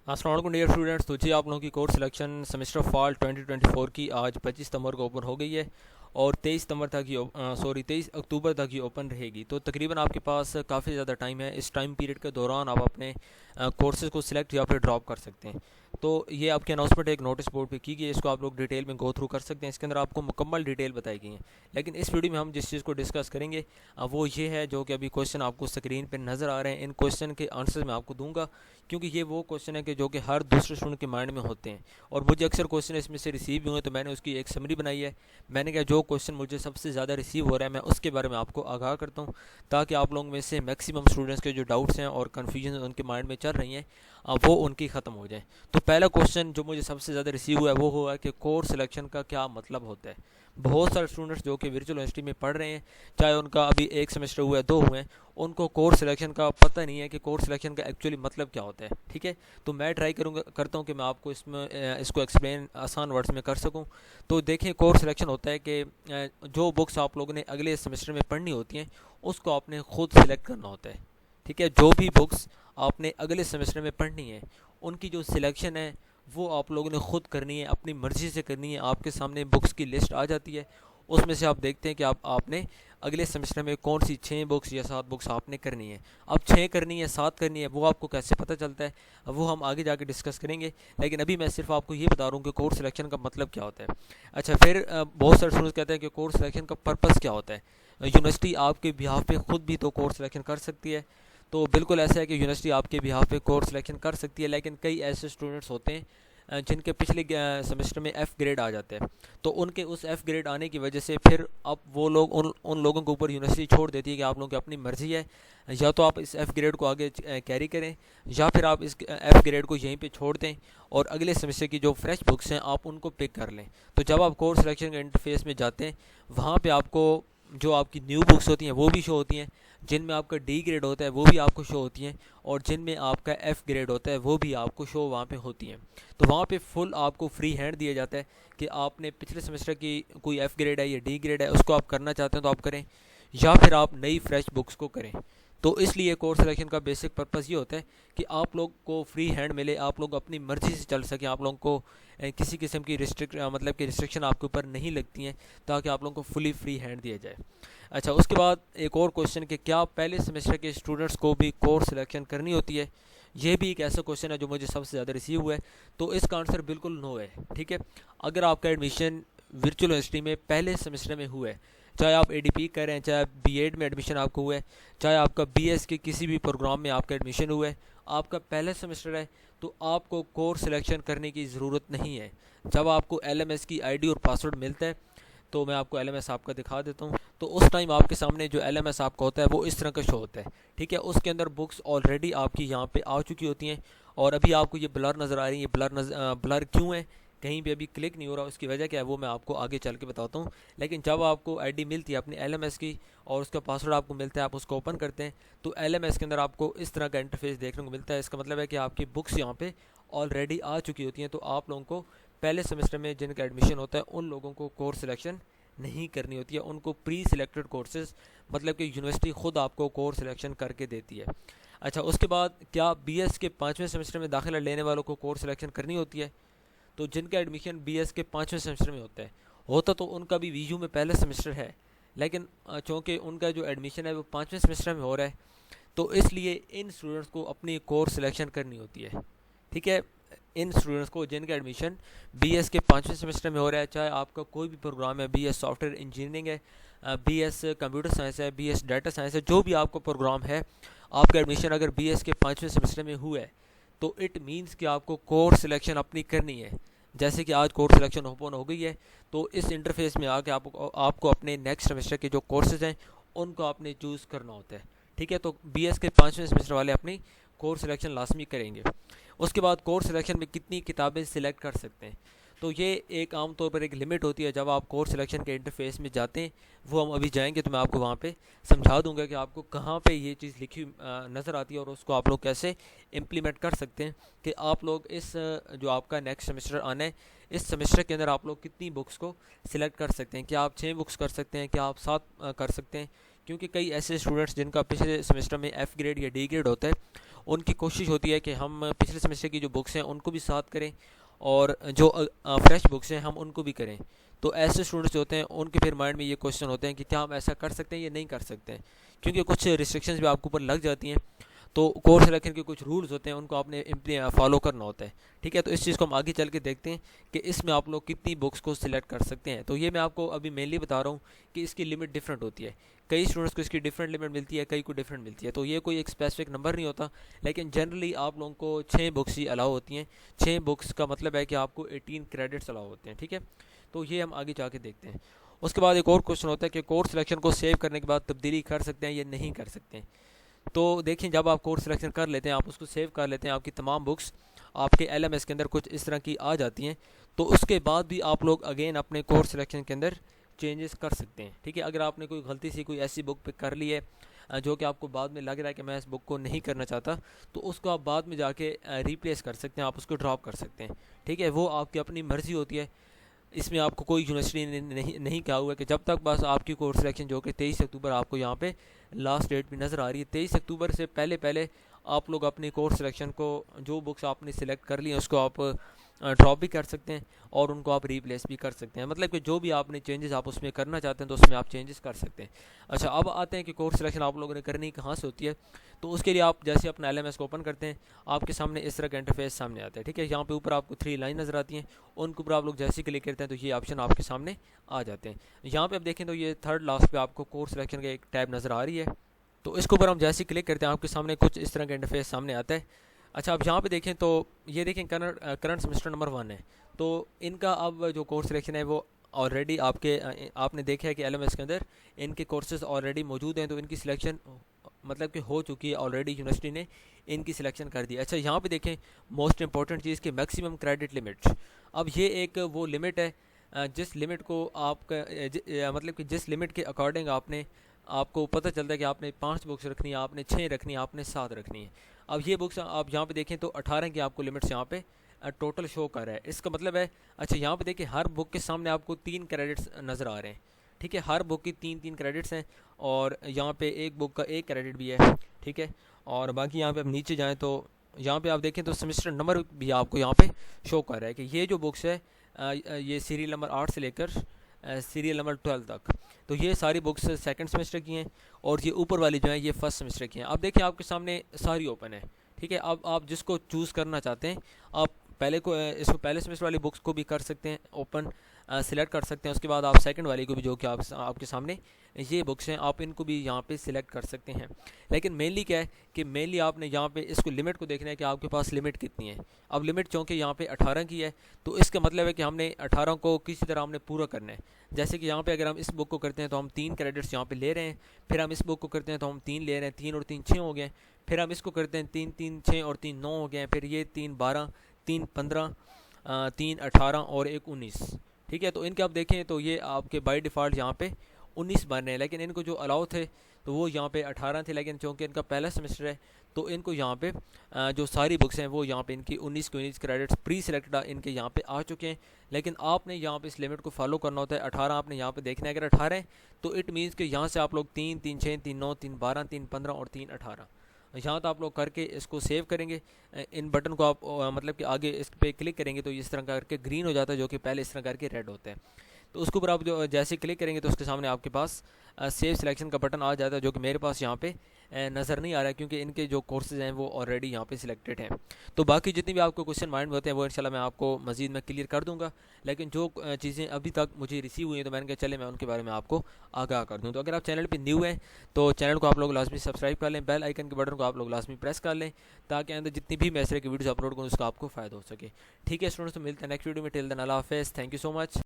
अस्सलाम वालेकुम dear students. तो जी आप लोगों की कोर्स सिलेक्शन सेमेस्टर फॉल 2024 की आज 25 सितंबर को ओपन हो गई है और 23 सितंबर तक ही 23 अक्टूबर तक ही ओपन रहेगी। तो तकरीबन आपके पास काफ़ी ज़्यादा टाइम है। इस टाइम पीरियड के दौरान आप अपने कोर्सेज़ को सिलेक्ट या फिर ड्रॉप कर सकते हैं। तो ये आपकी अनाउंसमेंट एक नोटिस बोर्ड पे की गई है, इसको आप लोग डिटेल में गो थ्रू कर सकते हैं। इसके अंदर आपको मुकम्मल डिटेल बताई गई है। लेकिन इस वीडियो में हम जिस चीज़ को डिस्कस करेंगे वो ये है जो कि अभी क्वेश्चन आपको स्क्रीन पर नज़र आ रहे हैं। इन क्वेश्चन के आंसर मैं आपको दूंगा क्योंकि ये वो क्वेश्चन है कि जो कि हर दूसरे स्टूडेंट के माइंड में होते हैं और मुझे अक्सर क्वेश्चन इसमें से रिसीव भी हुए, तो मैंने उसकी एक समरी बनाई है। मैंने कहा जो क्वेश्चन मुझे सबसे ज़्यादा रिसीव हो रहा है मैं उसके बारे में आपको आगाह करता हूँ, ताकि आप लोगों में से मैक्सिमम स्टूडेंट्स के जो डाउट्स हैं और कन्फ्यूजन उनके माइंड में चल रही हैं वो उनकी ख़त्म हो जाए। तो पहला क्वेश्चन जो मुझे सबसे ज़्यादा रिसीव हुआ है वो हुआ कि कोर्स सिलेक्शन का क्या मतलब होता है। बहुत सारे स्टूडेंट्स जो कि वर्चुअल यूनिवर्सिटी में पढ़ रहे हैं, चाहे उनका अभी एक सेमेस्टर हुआ है, दो हुए हैं, उनको कोर्स सिलेक्शन का पता नहीं है कि कोर्स सिलेक्शन का एक्चुअली मतलब क्या होता है। ठीक है, तो मैं ट्राई करता हूँ कि मैं आपको इसको एक्सप्लेन आसान वर्ड्स में कर सकूँ। तो देखें, कोर्स सिलेक्शन होता है कि जो बुक्स आप लोगों ने अगले सेमेस्टर में पढ़नी होती हैं उसको आपने खुद सिलेक्ट करना होता है। ठीक है, जो भी बुक्स आपने अगले सेमेस्टर में पढ़नी है उनकी जो सिलेक्शन है वो आप लोगों ने खुद करनी है, अपनी मर्ज़ी से करनी है। आपके सामने बुक्स की लिस्ट आ जाती है, उसमें से आप देखते हैं कि आपने अगले सेमेस्टर में कौन सी 6 बुक्स या 7 बुक्स आपने करनी है। अब 6 करनी है 7 करनी है वो आपको कैसे पता चलता है वो हम आगे जाके डिस्कस करेंगे। लेकिन अभी मैं सिर्फ आपको ये बता रहा हूँ कि कोर्स सिलेक्शन का मतलब क्या होता है। अच्छा, फिर बहुत सारे स्टूडेंट्स कहते हैं कि कोर्स सिलेक्शन का पर्पज़ क्या होता है। यूनिवर्सिटी आपके बिहाफ पे खुद भी तो कोर्स सिलेक्शन कर सकती है। तो बिल्कुल ऐसा है कि यूनिवर्सिटी आपके बिहाफ पे कोर्स सिलेक्शन कर सकती है, लेकिन कई ऐसे स्टूडेंट्स होते हैं जिनके पिछले सेमेस्टर में एफ़ ग्रेड आ जाते हैं। तो उनके उस एफ़ ग्रेड आने की वजह से फिर अब वो लोग उन लोगों के ऊपर यूनिवर्सिटी छोड़ देती है कि आप लोगों की अपनी मर्ज़ी है, या तो आप इस एफ़ ग्रेड को आगे कैरी करें या फिर आप इस एफ़ ग्रेड को यहीं पे छोड़ दें और अगले सेमेस्टर की जो फ्रेश बुक्स हैं आप उनको पिक कर लें। तो जब आप कोर्स सिलेक्शन के इंटरफेस में जाते हैं वहाँ पे आपको जो आपकी न्यू बुक्स होती हैं वो भी शो होती हैं, जिनमें आपका डी ग्रेड होता है वो भी आपको शो होती हैं, और जिनमें आपका एफ़ ग्रेड होता है वो भी आपको शो वहाँ पे होती हैं। तो वहाँ पे फुल आपको फ्री हैंड दिया जाता है कि आपने पिछले सेमेस्टर की कोई एफ़ ग्रेड है या डी ग्रेड है उसको आप करना चाहते हैं तो आप करें, या फिर आप नई फ्रेश बुक्स को करें। तो इसलिए कोर्स सिलेक्शन का बेसिक पर्पज़ ये होता है कि आप लोग को फ्री हैंड मिले, आप लोग अपनी मर्ज़ी से चल सकें, आप लोगों को किसी किस्म की मतलब कि रिस्ट्रिक्शन आपके ऊपर नहीं लगती हैं, ताकि आप लोगों को फुली फ्री हैंड दिया जाए। अच्छा, उसके बाद एक और क्वेश्चन कि क्या पहले सेमेस्टर के स्टूडेंट्स को भी कोर्स सिलेक्शन करनी होती है। ये भी एक ऐसा क्वेश्चन है जो मुझे सबसे ज़्यादा रिसीव हुआ है। तो इसका आंसर बिल्कुल नो है। ठीक है, अगर आपका एडमिशन वर्चुअल यूनिवर्सिटी में पहले सेमेस्टर में हुआ है, चाहे आप एडीपी कर रहे हैं, चाहे बीएड में एडमिशन आपको हुआ है, चाहे आपका बीएस के किसी भी प्रोग्राम में आपका एडमिशन हुआ है, आपका पहला सेमेस्टर है, तो आपको कोर्स सिलेक्शन करने की ज़रूरत नहीं है। जब आपको एलएमएस की आईडी और पासवर्ड मिलता है, तो मैं आपको एलएमएस आपका दिखा देता हूँ। तो उस टाइम आपके सामने जो एलएमएस आपका होता है वो इस तरह का शो होता है। ठीक है, उसके अंदर बुक्स ऑलरेडी आपकी यहाँ पे आ चुकी होती हैं, और अभी आपको ये ब्लर नज़र आ रही है। ये ब्लर क्यों है, कहीं पे अभी क्लिक नहीं हो रहा, उसकी वजह क्या है वो मैं आपको आगे चल के बताता हूँ। लेकिन जब आपको आईडी मिलती है अपनी एलएमएस की और उसका पासवर्ड आपको मिलता है, आप उसको ओपन करते हैं, तो एलएमएस के अंदर आपको इस तरह का इंटरफेस देखने को मिलता है। इसका मतलब है कि आपकी बुक्स यहाँ पे ऑलरेडी आ चुकी होती हैं। तो आप लोगों को पहले सेमेस्टर में जिनका एडमिशन होता है उन लोगों को कोर्स सिलेक्शन नहीं करनी होती है, उनको प्री सिलेक्टेड कोर्सेज, मतलब कि यूनिवर्सिटी ख़ुद आपको कोर्स सिलेक्शन करके देती है। अच्छा, उसके बाद क्या बीएस के 5वें सेमेस्टर में दाखिला लेने वालों को कोर्स सिलेक्शन करनी होती है। तो जिनका एडमिशन बीएस के 5वें सेमेस्टर में होता तो उनका भी वीयू में पहला सेमेस्टर है, लेकिन चूँकि उनका जो एडमिशन है वो 5वें सेमेस्टर में हो रहा है, तो इसलिए इन स्टूडेंट्स को अपनी कोर्स सिलेक्शन करनी होती है। ठीक है, इन स्टूडेंट्स को जिनका एडमिशन बीएस के 5वें सेमेस्टर में हो रहा है, चाहे आपका कोई भी प्रोग्राम है, बीएस सॉफ्टवेयर इंजीनियरिंग है, बीएस कंप्यूटर साइंस है, बीएस डाटा साइंस है, जो भी आपका प्रोग्राम है, आपका एडमिशन अगर बीएस के 5वें सेमेस्टर में हुआ है तो इट मीन्स कि आपको कोर्स सिलेक्शन अपनी करनी है। जैसे कि आज कोर्स सिलेक्शन ओपन हो गई है, तो इस इंटरफेस में आके आपको अपने नेक्स्ट सेमेस्टर के जो कोर्सेज हैं उनको आपने चूज़ करना होता है। ठीक है, तो बीएस के 5वें सेमेस्टर वाले अपनी कोर्स सिलेक्शन लाजमी करेंगे। उसके बाद कोर्स सिलेक्शन में कितनी किताबें सिलेक्ट कर सकते हैं, तो ये एक आम तौर पर एक लिमिट होती है। जब आप कोर्स सिलेक्शन के इंटरफेस में जाते हैं, वो हम अभी जाएंगे तो मैं आपको वहाँ पे समझा दूंगा कि आपको कहाँ पे ये चीज़ लिखी नज़र आती है और उसको आप लोग कैसे इम्प्लीमेंट कर सकते हैं कि आप लोग इस जो आपका नेक्स्ट सेमेस्टर आना है, इस सेमेस्टर के अंदर आप लोग कितनी बुक्स को सिलेक्ट कर सकते हैं। क्या आप 6 बुक्स कर सकते हैं, क्या आप 7 कर सकते हैं, क्योंकि कई ऐसे स्टूडेंट्स जिनका पिछले सेमेस्टर में एफ़ ग्रेड या डी ग्रेड होता है उनकी कोशिश होती है कि हम पिछले सेमेस्टर की जो बुक्स हैं उनको भी साथ करें, और जो फ्रेश बुक्स हैं हम उनको भी करें। तो ऐसे स्टूडेंट्स जो होते हैं उनके फिर माइंड में ये क्वेश्चन होते हैं कि क्या हम ऐसा कर सकते हैं या नहीं कर सकते हैं, क्योंकि कुछ रिस्ट्रिक्शंस भी आपके ऊपर लग जाती हैं। तो कोर्स सिलेक्शन के कुछ रूल्स होते हैं, उनको आपने फॉलो करना होता है। ठीक है, तो इस चीज़ को हम आगे चल के देखते हैं कि इसमें आप लोग कितनी बुक्स को सिलेक्ट कर सकते हैं। तो ये मैं आपको अभी मेनली बता रहा हूँ कि इसकी लिमिट डिफरेंट होती है। कई स्टूडेंट्स को इसकी डिफरेंट लिमिट मिलती है, कई को डिफरेंट मिलती है। तो ये कोई एक स्पेसिफिक नंबर नहीं होता, लेकिन जनरली आप लोगों को 6 बुक्स ही अलाउ होती हैं। 6 बुक्स का मतलब है कि आपको 18 क्रेडिट्स अलाउ होते हैं। ठीक है, तो ये हम आगे जाके देखते हैं। उसके बाद एक और क्वेश्चन होता है कि कोर्स सिलेक्शन को सेव करने के बाद तब्दीली कर सकते हैं या नहीं कर सकते हैं। तो देखिए, जब आप कोर्स सिलेक्शन कर लेते हैं, आप उसको सेव कर लेते हैं, आपकी तमाम बुक्स आपके एलएमएस के अंदर कुछ इस तरह की आ जाती हैं, तो उसके बाद भी आप लोग अगेन अपने कोर्स सिलेक्शन के अंदर चेंजेस कर सकते हैं। ठीक है, अगर आपने कोई गलती से कोई ऐसी बुक पे कर ली है जो कि आपको बाद में लग रहा है कि मैं इस बुक को नहीं करना चाहता, तो उसको आप बाद में जाके रिप्लेस कर सकते हैं, आप उसको ड्रॉप कर सकते हैं। ठीक है, वो आपकी अपनी मर्ज़ी होती है। इसमें आपको कोई यूनिवर्सिटी ने नहीं कहा हुआ है कि जब तक बस आपकी कोर्स सिलेक्शन जो कि 23 अक्टूबर आपको यहाँ पे लास्ट डेट भी नज़र आ रही है, 23 अक्टूबर से पहले पहले आप लोग अपनी कोर्स सिलेक्शन को, जो बुक्स आपने सिलेक्ट कर ली हैं उसको आप ड्रॉप भी कर सकते हैं और उनको आप रिप्लेस भी कर सकते हैं। मतलब कि जो भी आपने चेंजेस आप उसमें करना चाहते हैं तो उसमें आप चेंजेस कर सकते हैं। अच्छा, अब आते हैं कि कोर्स सिलेक्शन आप लोगों ने करनी कहाँ से होती है। तो उसके लिए आप जैसे अपना एलएमएस को ओपन करते हैं, आपके सामने इस तरह का इंटरफेस सामने आता है। ठीक है, यहाँ पे ऊपर आपको 3 लाइन नज़र आती हैं, उनके ऊपर आप लोग जैसे क्लिक करते हैं तो ये ऑप्शन आपके सामने आ जाते हैं। यहाँ पे आप देखें तो ये थर्ड लास्ट पे आपको कोर्स सिलेक्शन का एक टैब नज़र आ रही है। तो इसके ऊपर हम जैसे क्लिक करते हैं आपके सामने कुछ इस तरह का इंटरफेस सामने आता है। अच्छा, अब यहाँ पे देखें तो ये देखें करंट सेमेस्टर नंबर 1 है। तो इनका अब जो कोर्स सिलेक्शन है वो ऑलरेडी आपने देखा है कि एलएमएस के अंदर इनके कोर्सेज ऑलरेडी मौजूद हैं, तो इनकी सिलेक्शन मतलब कि हो चुकी है ऑलरेडी, यूनिवर्सिटी ने इनकी सिलेक्शन कर दी। अच्छा, यहाँ पे देखें मोस्ट इंपॉर्टेंट चीज़ कि मैक्सिमम क्रेडिट लिमिट। अब ये एक वो लिमिट है जिस लिमिट को मतलब कि जिस लिमिट के अकॉर्डिंग आपको पता चलता है कि आपने 5 बुक्स रखनी है, आपने 6 रखनी है, आपने 7 रखनी है। अब ये बुक्स आप यहाँ पे देखें तो 18 की आपको लिमिट्स यहाँ पे टोटल शो कर रहा है। इसका मतलब है, अच्छा यहाँ पे देखिए हर बुक के सामने आपको 3 क्रेडिट्स नज़र आ रहे हैं। ठीक है, हर बुक की 3-3 क्रेडिट्स हैं और यहाँ पे एक बुक का 1 क्रेडिट भी है। ठीक है, और बाकी यहाँ पे आप नीचे जाएँ तो यहाँ पे आप देखें तो सेमेस्टर नंबर भी आपको यहाँ पे शो कर रहा है कि ये जो बुक्स है ये सीरियल नंबर 8 से लेकर सीरियल नंबर 12 तक, तो ये सारी बुक्स सेकंड सेमेस्टर की हैं और ये ऊपर वाली जो है ये फर्स्ट सेमेस्टर की हैं। अब देखिए आपके सामने सारी ओपन है। ठीक है, अब आप जिसको चूज़ करना चाहते हैं आप इसको पहले सेमेस्टर वाली बुक्स को भी कर सकते हैं ओपन, सिलेक्ट कर सकते हैं। उसके बाद आप सेकंड वाली को भी, जो कि आपके सामने ये बुक्स हैं, आप इनको भी यहाँ पे सिलेक्ट कर सकते हैं। लेकिन मेनली क्या है कि मेनली आपने यहाँ पे इसको लिमिट को देखना है कि आपके पास लिमिट कितनी है। अब लिमिट चूँकि यहाँ पे 18 की है, तो इसका मतलब है कि हमने 18 को किसी तरह हमने पूरा करना है। जैसे कि यहाँ पे अगर हम इस बुक को करते हैं तो हम 3 क्रेडिट्स यहाँ पे ले रहे हैं, फिर हम इस बुक को करते हैं तो हम 3 ले रहे हैं, 3 और 3 6 हो गए। फिर हम इसको करते हैं 3 6 और 3 9 हो गए। फिर ये 3 12, 3 15, 3 18 और 1 19। ठीक है, तो इनके आप देखें तो ये आपके बाय डिफ़ॉल्ट यहाँ पे 19 बन रहे हैं, लेकिन इनको जो अलाउ थे तो वो यहाँ पे 18 थे। लेकिन चूँकि इनका पहला सेमेस्टर है तो इनको यहाँ पे जो सारी बुक्स हैं वो यहाँ पे इनकी 19 के 19 क्रेडिट्स प्री सिलेक्टेड इनके यहाँ पे आ चुके हैं। लेकिन आपने यहाँ पे इस लिमिट को फॉलो करना होता है। 18 आपने यहाँ पे देखना है, अगर 18 है तो इट मीन्स कि यहाँ से आप लोग 3 3 6 3 9 3 12 3 15 और 3 18 यहाँ तो आप लोग करके इसको सेव करेंगे। इन बटन को आप मतलब कि आगे इस पर क्लिक करेंगे तो इस तरह करके ग्रीन हो जाता है, जो कि पहले इस तरह करके रेड होता है। तो उसके ऊपर आप जो जैसे क्लिक करेंगे तो उसके सामने आपके पास सेव सिलेक्शन का बटन आ जाता है, जो कि मेरे पास यहाँ पे नज़र नहीं आ रहा है क्योंकि इनके जो कोर्सेज हैं वो ऑलरेडी यहाँ पे सिलेक्टेड हैं। तो बाकी जितनी भी आपको क्वेश्चन माइंड में होते हैं वो इंशाल्लाह मैं आपको मज़ीद में क्लियर कर दूँगा। लेकिन जो चीज़ें अभी तक मुझे रिसीव हुई हैं तो मैंने कहा चले मैं उनके बारे में आपको आगाह कर दूँ। तो अगर आप चैनल पर न्यू हैं तो चैनल को आप लोग लाजमी सब्सक्राइब कर लें, बेल आइकन के बटन को आप लोग लाजमी प्रेस कर लें ताकि अंदर जितनी भी मैं इस तरह की वीडियोज़ अपलोड करूँ उसका आपको फ़ायदा हो सके। ठीक है स्टूडेंट्स, तो मिलते हैं नेक्स्ट वीडियो में। टिल देन अल्लाह हाफ़िज़, थैंक यू सो मच।